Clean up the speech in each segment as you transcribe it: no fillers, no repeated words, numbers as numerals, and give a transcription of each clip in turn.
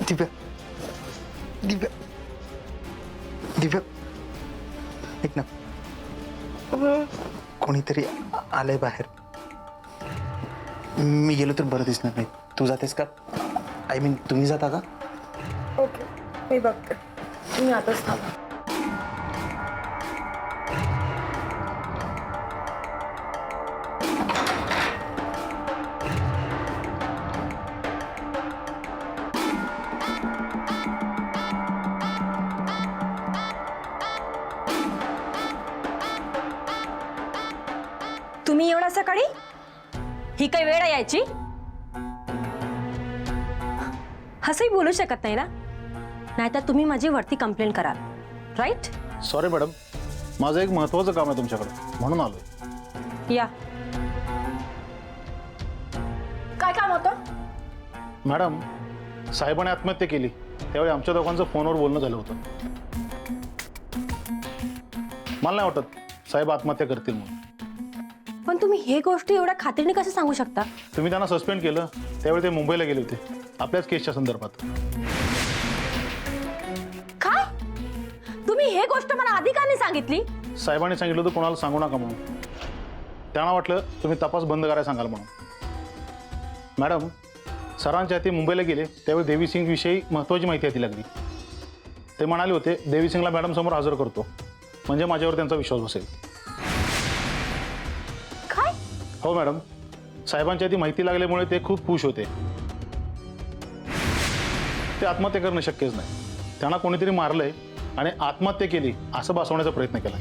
दिव्या दिव्या दिव्या ऐक ना कोणीतरी आलंय बाहेर. मी गेलो तर बरं दिसणार नाही. तू जातेस का? आय मीन तुम्ही जाता का? ओके मी बघते. तुम्ही आताच थांबा. तुम्ही एवढा सकाळी? ही काही वेळ आहे यायची? असंही बोलू शकत नाही ना, नाहीतर तुम्ही माझी वरती कंप्लेंट कराल, राईट? सॉरी मॅडम, माझं एक महत्त्वाचं काम आहे तुमच्याकडे म्हणून आलोय. या. काय काम होतं? मॅडम, साहेबाने आत्महत्या केली त्यावेळी आमच्या दोघांचं फोनवर बोलणं झालं होतं. मला नाही वाटत साहेब आत्महत्या करतील म्हणून. पण तुम्ही हे गोष्टी एवढ्या खात्रीने कसं सांगू शकता? तुम्ही त्यांना सस्पेंड केलं त्यावेळी ते मुंबईला गेले होते आपल्याच केसच्या संदर्भात. काय? तुम्ही हे गोष्ट मला आधी का नाही सांगितली? साहेबांनी सांगितलं होतं कोणाला सांगू नका म्हणून. त्यांना वाटलं तुम्ही तपास बंद करायला सांगाल म्हणून. मॅडम, सरांच्या हाती मुंबईला गेले त्यावेळी देवी सिंग विषयी महत्त्वाची माहिती हाती लागली. ते म्हणाले होते देवी सिंगला मॅडम समोर हजर करतो म्हणजे माझ्यावर त्यांचा विश्वास बसेल. काय? हो मॅडम, साहेबांच्या हाती माहिती लागल्यामुळे ते खूप खुश होते. ते आत्महत्या करणं शक्यच नाही. त्यांना कोणीतरी मारलंय आणि आत्महत्या केली असं बसवण्याचा प्रयत्न केला.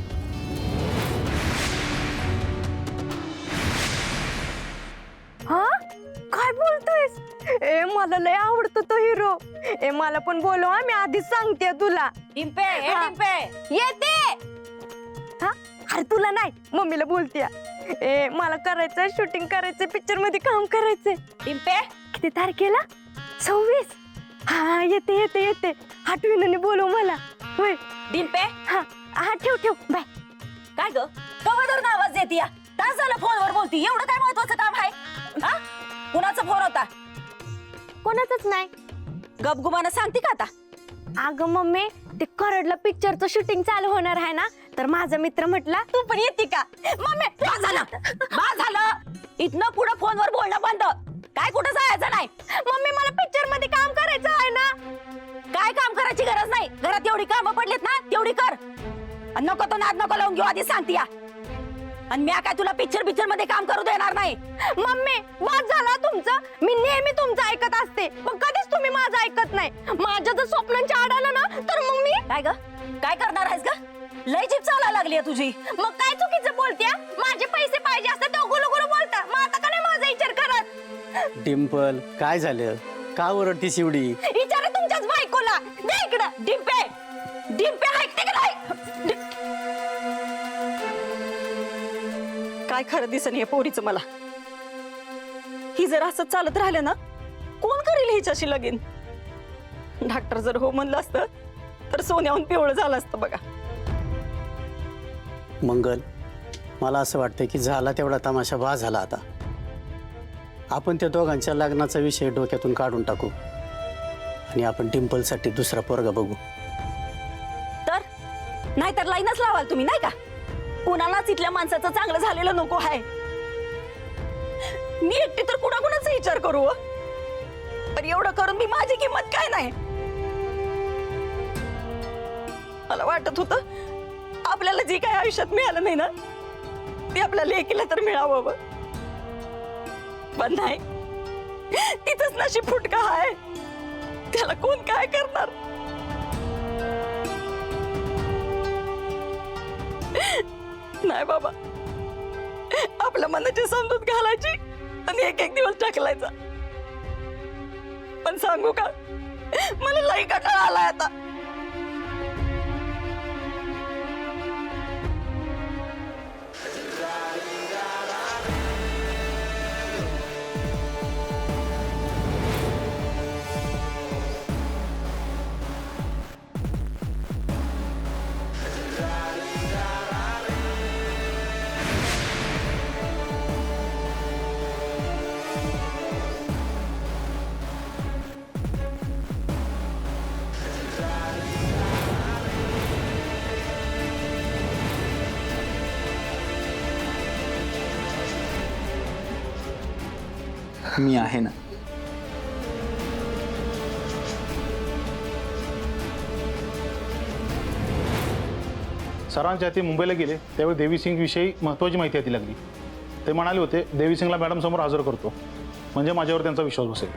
हा काय बोलतोयस? मला लय आवडतो तो हिरो. मला पण बोलव हा, मी आधीच सांगते तुला. डिंपे, हा. येते. हा अरे तुला नाही, मम्मीला बोलते. मला करायचंय, शूटिंग करायचंय, पिक्चर मध्ये काम करायचंय. डिंपे, किती तारखेला? 26. हा येते येते येते. आठवणीने बोलव मला. होय डिंपे. हा हा ठेव ठेव बाय. काय ग? कवादरून आवाज देते या? तास झालं फोनवर बोलती. एवढं काय महत्वाचं काम आहे? हा? कुणाचा फोन होता? कोणाचंच नाही. गपगुमानं सांगते का आता? अगं मम्मी, ते करडला पिक्चरचं शूटिंग चालू होणार आहे ना, तर माझा मित्र म्हटला तू पण येते का? मम्मी बस झालं, बस झालं. इथनं पुढं फोनवर बोलणं बंद. काय कुठं जायचं नाही. मम्मी मला पिक्चर मध्ये काम करायचं आहे ना. काय काम करायची गरज नाही. घरात एवढी कामं पडलीत ना तेवढी कर. आणि नको तो नाद नको लावून घेऊ आधी सांगते या. आणि मी काय तुला पिक्चर मध्ये काम करू देणार नाही. मम्मी वाद झाला तुमचं. मी नेहमी तुमचं ऐकत असते, पण कधीच तुम्ही माझं ऐकत नाही. माझ्या जर स्वप्नांच्या आड आलं ना तर मग मी काय ग? काय करणार आहेस ग? लय जीभ चालायला लागली आहे तुझी. मग काय चुकीचं बोलते? माझे पैसे पाहिजे असतात तर गुलू गुलू बोलता. मग आता का नाही माझा विचार करत? डिंपल, काय झालं? का ओरडतीस एवढी? विचारा तुमच्याच बायकोला. दे इकडं. डिंपे, डिंपे ऐकते का नाही? काय खरं दिसन हे पोरीचं मला. ही जर असं चालत राहिलं ना, कोण करेल हिच्याशी लगीन? डॉक्टर जर हो म्हणलं असतं तर सोन्याहून पिवळं झालं असतं बघा. मंगल, मला असं वाटतं की झाला तेवढा तमाशा बा झाला आता. आपण त्या दोघांच्या लग्नाचा विषय डोक्यातून काढून टाकू आणि आपण डिंपलसाठी दुसरा पोरगा बघू. तर नाहीतर लाईनच लावाल तुम्ही नाही का? कुणालाच इथल्या माणसाचं चांगलं झालेलं नको आहे. मी एकटी तर कुणाकुणाचा विचार करू? पण एवढं करून मी माझी किंमत काय नाही. मला वाटत होतं आपल्याला जी काही आयुष्यात मिळालं नाही ना ते आपल्या लेकीला तर मिळावं, पण नाही. तिथंच नशीब फुटका आहे. त्याला कोण काय करणार? नाही बाबा, आपल्या मनाची समजूत घालायची आणि एक एक दिवस ढकलायचा. पण सांगू का, मला लई कंटाळा आलाय आता. मी आहे ना. सरांच्या हाती मुंबईला गेले त्यावेळी देवी सिंग विषयी महत्त्वाची माहिती हाती लागली. ते म्हणाले होते देवी सिंगला मॅडम समोर हजर करतो म्हणजे माझ्यावर त्यांचा विश्वास बसेल.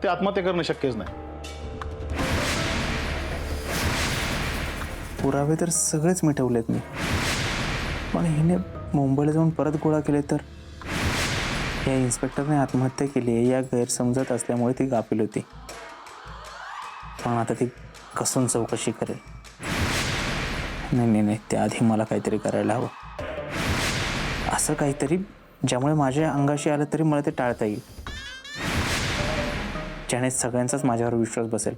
ते आत्महत्या करणं शक्यच नाही. पुरावे तर सगळेच मिटवलेत मी, पण हिने मुंबईला जाऊन परत गोळा केले तर या इन्स्पेक्टरने आत्महत्या केली आहे या गैरसमजत असल्यामुळे ती गाफील होती. पण आता ती कसून चौकशी करेल. नाही, त्याआधी मला काहीतरी करायला हवं. असं काहीतरी ज्यामुळे माझ्या अंगाशी आलं तरी मला ते टाळता येईल, ज्याने सगळ्यांचाच माझ्यावर विश्वास बसेल.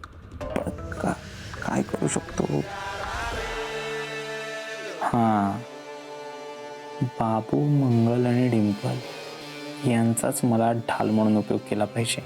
पण काय करू शकतो? हां, बाबू, मंगल आणि डिंपल यांचाच मला ढाल म्हणून उपयोग केला पाहिजे.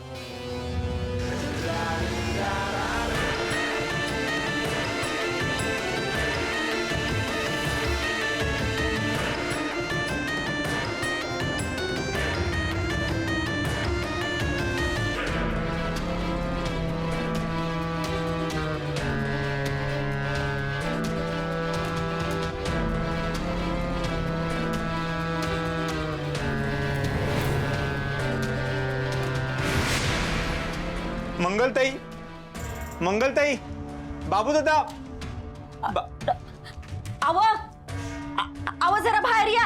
मंगलताई, बाबू दादा, आव जरा बाहेर या.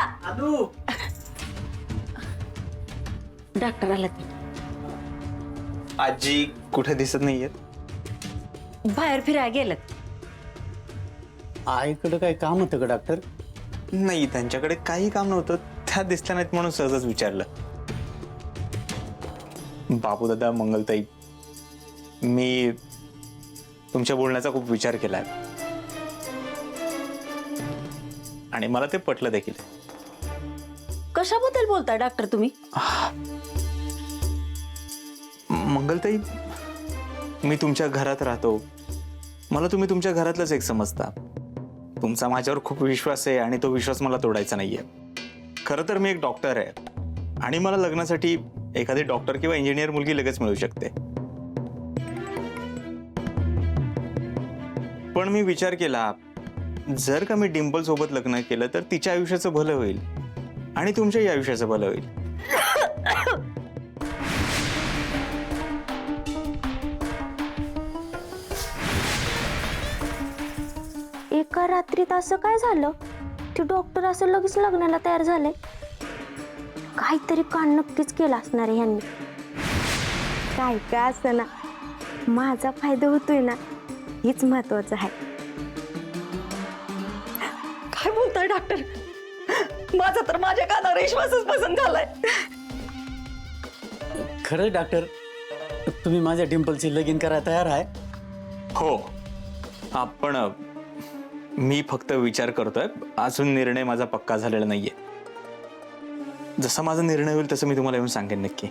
डॉक्टर आलात. आजी कुठे दिसत नाहीयेत? बाहेर फिरायला गेलं. आईकडं काय काम होतं का डॉक्टर? नाही, त्यांच्याकडे काही काम नव्हतं, त्या दिसल्या नाहीत म्हणून सहजच विचारलं. बाबू दादा, मंगलताई, मी तुमच्या बोलण्याचा खूप विचार केलाय आणि मला ते पटलं देखील. कशाबद्दल बोलताय डॉक्टर तुम्ही? मंगलताई, मी तुमच्या घरात राहतो, मला तुम्ही तुमच्या घरातलंच एक समजता. तुमचा माझ्यावर खूप विश्वास आहे आणि तो विश्वास मला तोडायचा नाहीये. खरं तर मी एक डॉक्टर आहे आणि मला लग्नासाठी एखादी डॉक्टर किंवा इंजिनियर मुलगी लगेच मिळू शकते. पण मी विचार केला, जर का मी डिंपल सोबत लग्न केलं तर तिच्या आयुष्याचं भलं होईल आणि तुमच्याही आयुष्याचं भलं होईल. एका रात्रीत असं काय झालं की डॉक्टर असं लगेच लग्नाला तयार झाले? काहीतरी कान नक्कीच केला असणार आहे ह्यांनी. काय असं ना, माझा फायदा होतोय ना, हेच महत्वाचं आहे. काय बोलताय डॉक्टर? माझा तर माझ्या कानावर विश्वासच पसंत झालाय. खरं डॉक्टर, तुम्ही माझ्या डिंपलची लगीन करायला तयार आहे? हो, पण मी फक्त विचार करतोय, अजून निर्णय माझा पक्का झालेला नाहीये. जसा माझा निर्णय होईल तसं मी तुम्हाला येऊन सांगेन नक्की.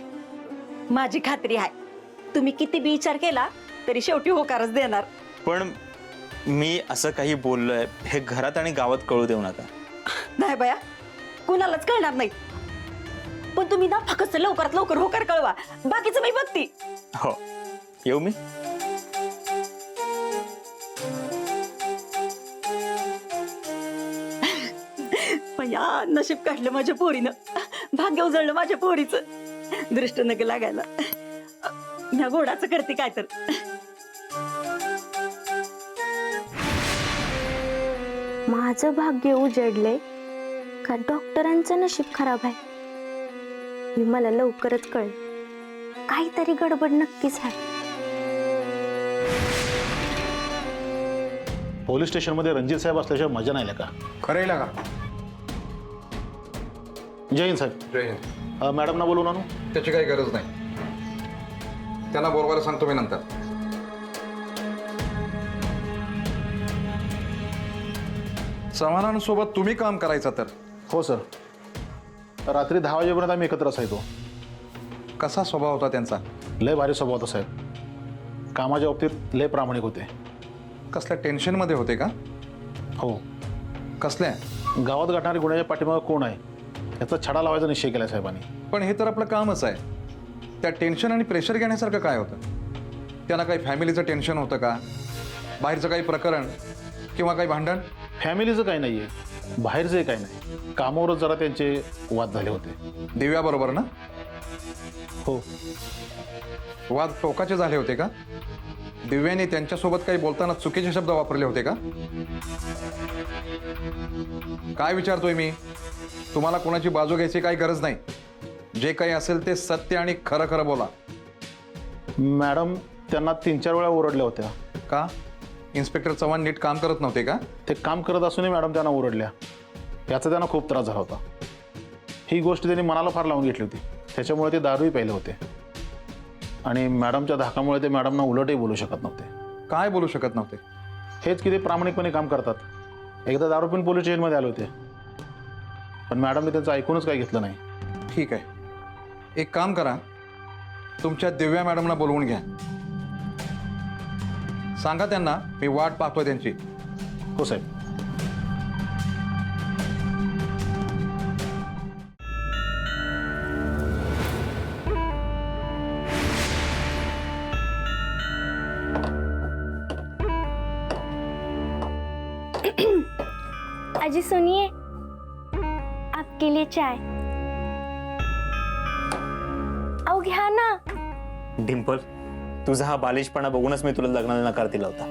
माझी खात्री आहे, तुम्ही किती बी विचार केला तरी शेवटी होकारच देणार. पण मी असं काही बोललोय हे घरात आणि गावात कळू देऊ नका. नाही बया, कुणालाच कळणार नाही. पण तुम्ही ना फक्त लवकरात लवकर होकार कळवा, बाकीचं मी बघते. हो, येऊ मी. या नशीब काढलं माझ्या पोरीनं, भाग्य उजळलं माझ्या पोरीचं. दृष्ट नग लागायला ह्या घोडाचं करते काय तर. माझं भाग्य उजडले का डॉक्टरांचं नशीब खराब आहे? हे मला लवकरच कळेल. काहीतरी गडबड नक्कीच आहे. पोलीस स्टेशनमध्ये रणजित साहेब असल्याशिवाय मजा नाही का? खरं का? जय हिंद साहेब. जय हिंद. मॅडमना बोलवून आणू? त्याची काही गरज नाही, त्यांना बोलवायला सांगतो मी नंतर. समाधानसोबत तुम्ही काम करायचं तर? हो सर, रात्री 10 वाजेपर्यंत आम्ही एकत्र असायचो. कसा स्वभाव होता त्यांचा? लय भारी स्वभाव होता साहेब. कामाच्या बाबतीत लय प्रामाणिक होते. कसल्या टेन्शनमध्ये होते का? हो. कसल्या? गावात गाठणारी गुन्ह्याच्या पाठीमागं कोण आहे याचा छडा लावायचा निश्चय केला साहेबांनी. पण हे तर आपलं कामच आहे. त्या टेन्शन आणि प्रेशर घेण्यासारखं काय होतं? त्यांना काही फॅमिलीचं टेन्शन होतं का? बाहेरचं काही प्रकरण किंवा काही भांडण? फॅमिलीचं काही नाही आहे, बाहेरचंही काही नाही. कामावरच जरा त्यांचे वाद झाले होते. दिव्याबरोबर ना? हो. वाद टोकाचे झाले होते का? दिव्याने त्यांच्यासोबत काही बोलताना चुकीचे शब्द वापरले होते का? काय विचारतोय मी? तुम्हाला कोणाची बाजू घ्यायची काही गरज नाही. जे काही असेल ते सत्य आणि खरं खरं बोला. मॅडम त्यांना 3-4 वेळा ओरडल्या होत्या. का? इन्स्पेक्टर चव्हाण नीट काम करत नव्हते का? ते काम करत असूनही मॅडम त्यांना ओरडल्या. याचा त्यांना खूप त्रास झाला होता. ही गोष्ट त्यांनी मनाला फार लावून घेतली होती. त्याच्यामुळे ते दारूही प्यायले होते आणि मॅडमच्या धाकामुळे ते मॅडमना उलटही बोलू शकत नव्हते. काय बोलू शकत नव्हते? हेच की ते प्रामाणिकपणे काम करतात. एकदा दारू पिऊन पोलीस स्टेशनमध्ये आले होते, पण मॅडमने त्यांचं ऐकूनच काही घेतलं नाही. ठीक आहे, एक काम करा, तुमच्या दिव्या मॅडमला बोलवून घ्या. सांगा त्यांना मी वाट पाहतोय त्यांची. हो साहेब. अजी सुनिए, आपके लिए चाय. अहो घ्या ना. डिंपल, तुझा हा बालिशपणा बघूनच मी तुला लग्नाला नकार दिला होता.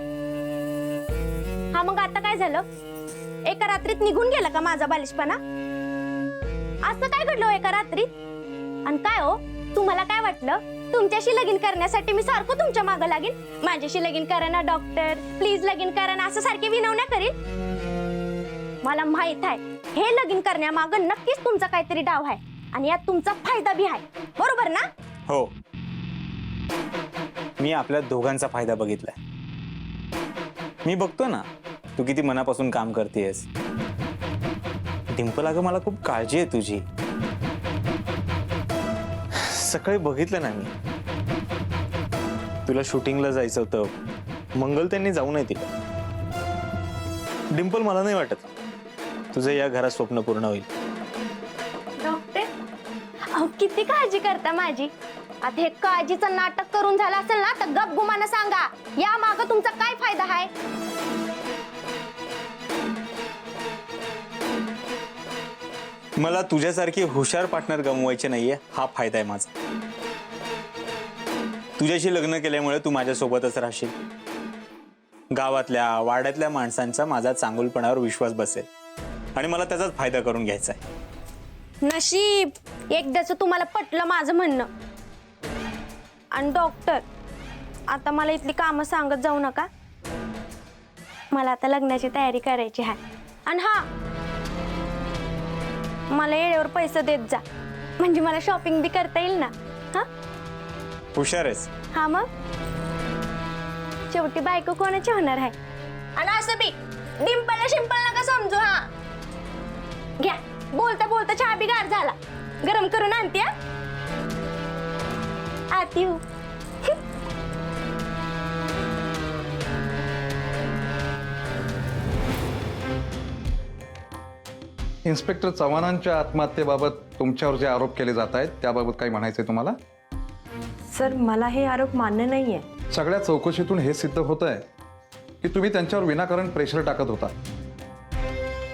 हा मग आता काय झालं? एका रात्रीत निघून गेला का माझा बालिशपणा? असं काय घडलं एका रात्रीत? आणि काय हो, तुम्हाला काय वाटलं तुमच्याशी लगीन करण्यासाठी मी सारखं तुमच्या मागं लागेन? माझ्याशी लगीन करा ना डॉक्टर, प्लीज लगीन करा ना, असं सारखे विनवण्या करीन? मला माहित आहे हे लगीन करण्यामागं नक्कीच तुमचा काहीतरी डाव आहे आणि यात तुमचा फायदा बी आहे, बरोबर ना? हो, मी आपल्या दोघांचा फायदा बघितलाय. मी बघतो ना तू किती मनापासून काम करतेस. डिंपल, अगं मला खूप काळजी आहे तुझी. सकाळी बघितलं ना मी, तुला शूटिंगला जायचं होतं, मंगल त्यांनी जाऊ नये दिलं. डिंपल, मला नाही वाटत तुझं या घरात स्वप्न पूर्ण होईल. डॉक्टर, अहो किती काळजी करता माझी. आता हे काळजीचं नाटक करून झालं असेल ना तर गप गुमानं सांगा, या मागं तुमचा काय फायदा आहे? मला तुझ्यासारखी हुशार पार्टनर गमवायचे नाहीये, हा फायदा आहे माझा. तुझ्याशी लग्न केल्यामुळे तू माझ्यासोबतच राहशील. गावातल्या वाड्यातल्या माणसांचा माझा चांगुलपणावर विश्वास बसेल आणि मला त्याचाच फायदा करून घ्यायचा आहे. नशीब एकदाच तुम्हाला पटलं माझं म्हणणं. आणि डॉक्टर, आता मला इथली कामं सांगत जाऊ नका. मला आता लग्नाची तयारी करायची आहे. आणि हा, मला येळेवर पैसे देत जा, म्हणजे मला शॉपिंग बी करता येईल ना. हा, हुशार आहेस. हा मग शेवटी बायको कोणाची होणार आहे? आणि असं बी डिंपलला शिंपल नका समजू. हा घ्या, बोलता बोलता चहा बी गार झाला, गरम करून आणते. आती हूँ. इन्स्पेक्टर चव्हाणांच्या आत्महत्येबाबत तुमच्यावर जे आरोप केले जात आहेत त्याबाबत काही म्हणायचंय तुम्हाला? सर, मला हे आरोप मान्य नाहीये. सगळ्या चौकशीतून हे सिद्ध होत आहे की तुम्ही त्यांच्यावर विनाकारण प्रेशर टाकत होता.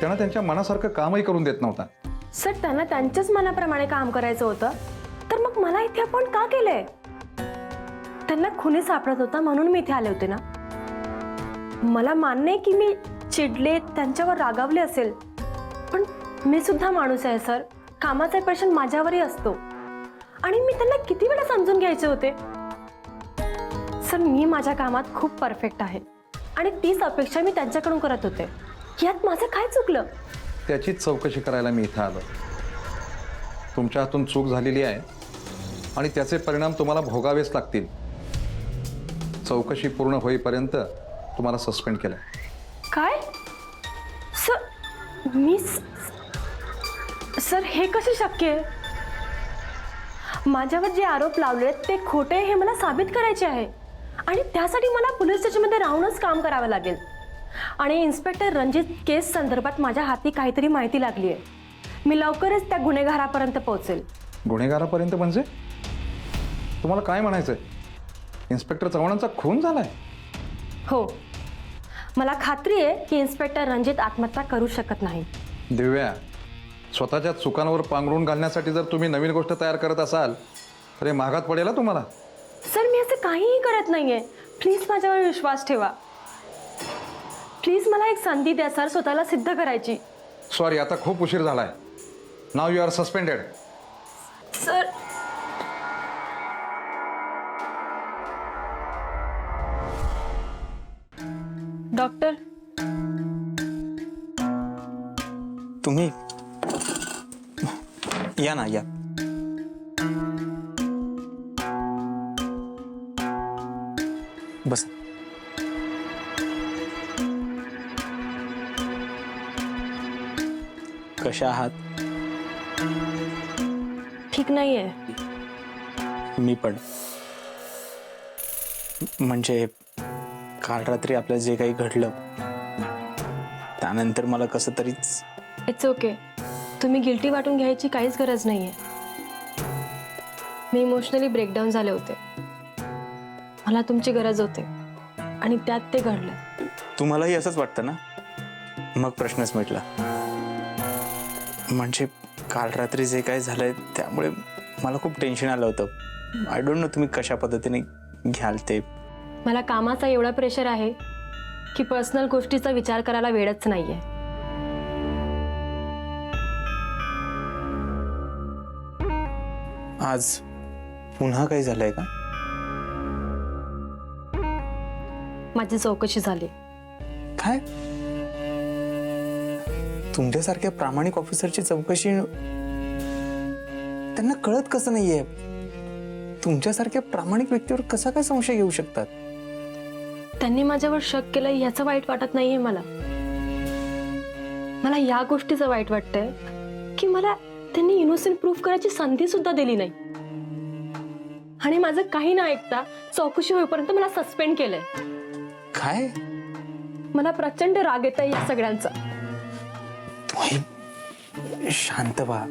त्यांना त्यांच्या मनासारखं कामही करून देत नव्हता. सर, त्यांना त्यांच्याच मनाप्रमाणे काम करायचं होतं, तर मग मला इथे आपण का केलंय? त्यांना खुनी सापडत होता म्हणून मी इथे आले होते ना. मला मान्य आहे की मी चिडले, त्यांच्यावर रागावले असेल, पण मी सुद्धा माणूस आहे सर. कामाचा प्रेशर माझ्यावरही असतो आणि मी त्यांना किती वेळा समजून घ्यायचे होते. सर, मी माझ्या कामात खूप परफेक्ट आहे आणि तीच अपेक्षा मी त्यांच्याकडून करत होते. यात माझं काय चुकलं? त्याचीच चौकशी करायला मी इथं आलो. तुमच्या हातून चूक झालेली आहे आणि त्याचे परिणाम तुम्हाला भोगावेच लागतील. चौकशी पूर्ण होईपर्यंत तुम्हाला सस्पेंड केलं. काय? सर, सर, हे कसे शक्य आहे? माझ्यावर जे आरोप लावले ते खोटे हे मला साबित करायचे आहे आणि त्यासाठी मला पोलीस स्टेशनमध्ये राहूनच काम करावं लागेल. आणि इन्स्पेक्टर रणजित केस संदर्भात माझ्या हाती काहीतरी माहिती लागली आहे. मी लवकरच त्या गुन्हेगारापर्यंत पोहोचेल. गुन्हेगारापर्यंत म्हणजे? तुम्हाला काय म्हणायचंय? इन्स्पेक्टर चव्हाणांचा खून झालाय? हो, मला खात्री आहे की इन्स्पेक्टर रणजित आत्महत्या करू शकत नाही. दिव्या, स्वतःच्या चुकांवर पांघरून घालण्यासाठी जर तुम्ही नवीन गोष्ट तयार करत असाल तर हे महागात पडेल हा तुम्हाला. सर, मी असं काहीही करत नाहीये. प्लीज माझ्यावर विश्वास ठेवा. प्लीज मला एक संधी द्या सर, स्वतःला सिद्ध करायची. सॉरी, आता खूप उशीर झालाय. Now you are suspended. Sir, doctor, तुम्ही या ना, या. बस. कशा आहात? ठीक नाहीये. मी पण. म्हणजे काल रात्री आपलं जे काही घडलं त्यानंतर मला कसं तरीच. It's okay. तुम्ही गिल्टी वाटून घ्यायची काहीच गरज नाहीये. मी इमोशनली ब्रेकडाऊन झाले होते. मला तुमची गरज होते आणि त्यात ते घडलं. तुम्हालाही असंच वाटतं ना? मग प्रश्नच मिटला. म्हणजे काल रात्री जे काय झालंय त्यामुळे मला खूप टेन्शन आलं होतं. आय डोंट नो तुम्ही कशा पद्धतीने घ्याल ते. मला कामाचा एवढा प्रेशर आहे की पर्सनल गोष्टीचा विचार करायला वेळच नाहीये. आज पुन्हा काही झालंय का? माझी चौकशी झाली. काय? तुमच्यासारख्या प्रामाणिक ऑफिसरची चौकशी त्यांना कळत कसं नाहीये? तुमच्यासारख्या प्रामाणिक व्यक्तीवर कसा काय संशय घेऊ शकतात? त्यांनी माझ्यावर शक केलं याचं वाईट वाटत नाहीये मला. मला या गोष्टीचं वाईट वाटतंय की मला त्यांनी इनोसेंट प्रूफ करायची संधी सुद्धा दिली नाही आणि माझं काही न ऐकता चौकशी होईपर्यंत मला सस्पेंड केलंय. काय? मला प्रचंड राग येतोय या सगळ्यांचा. तुम्ही शांत व्हा.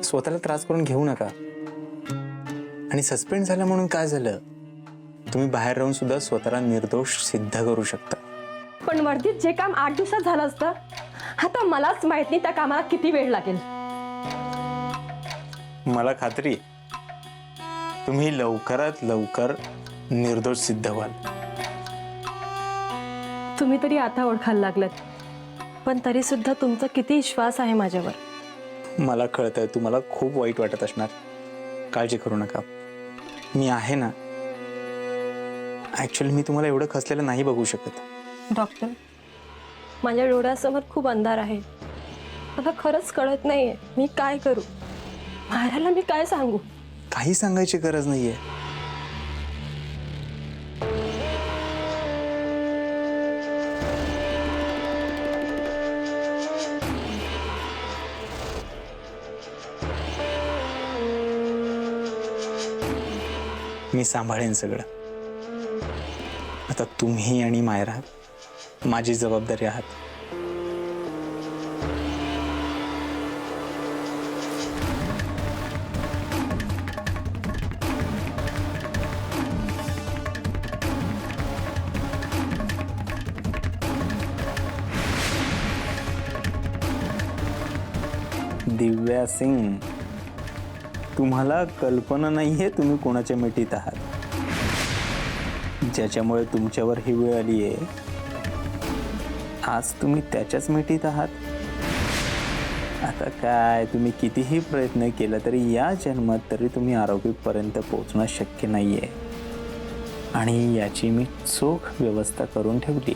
स्वतःला त्रास करून घेऊ नका. आणि सस्पेंड झालं म्हणून काय झालं? तुम्ही बाहेर राहून सुद्धा स्वतःला निर्दोष सिद्ध करू शकता. पण वर्दीत जे काम 8 दिवसात झालं असतं, आता मलाच माहित नाही त्या कामाला किती वेळ लागेल. मला खात्री आहे, तुम्ही लवकरात लवकर निर्दोष सिद्ध व्हाल. तुम्ही तरी आता ओळखायला लागलात, पण तरी सुद्धा तुमचा किती विश्वास आहे माझ्यावर. मला कळतंय तुम्हाला खूप वाईट वाटत असणार. काळजी करू नका, मी आहे ना. ऍक्च्युअली मी तुम्हाला एवढं खचलेलं नाही बघू शकत. डॉक्टर, माझ्या डोळ्यासमोर खूप अंधार आहे. मला खरंच कळत नाहीये मी काय करू. मारायला मी काय सांगू? काही सांगायची गरज नाहीये. मी सांभाळेन सगळं. आता तुम्ही आणि मायरा माझी जबाबदारी आहात. दिव्या सिंग, तुम्हाला कल्पना नाहीये तुम्ही कोणाच्या मिठीत आहात. ज्याच्यामुळे तुमच्यावर ही वेळ आली आहे, आज तुम्ही त्याच्याच मिठीत आहात. आता काय, तुम्ही कितीही प्रयत्न केला तरी या जन्मात तरी तुम्ही आरोग्यपर्यंत पोहोचणं शक्य नाहीये. आणि याची मी चोख व्यवस्था करून ठेवली.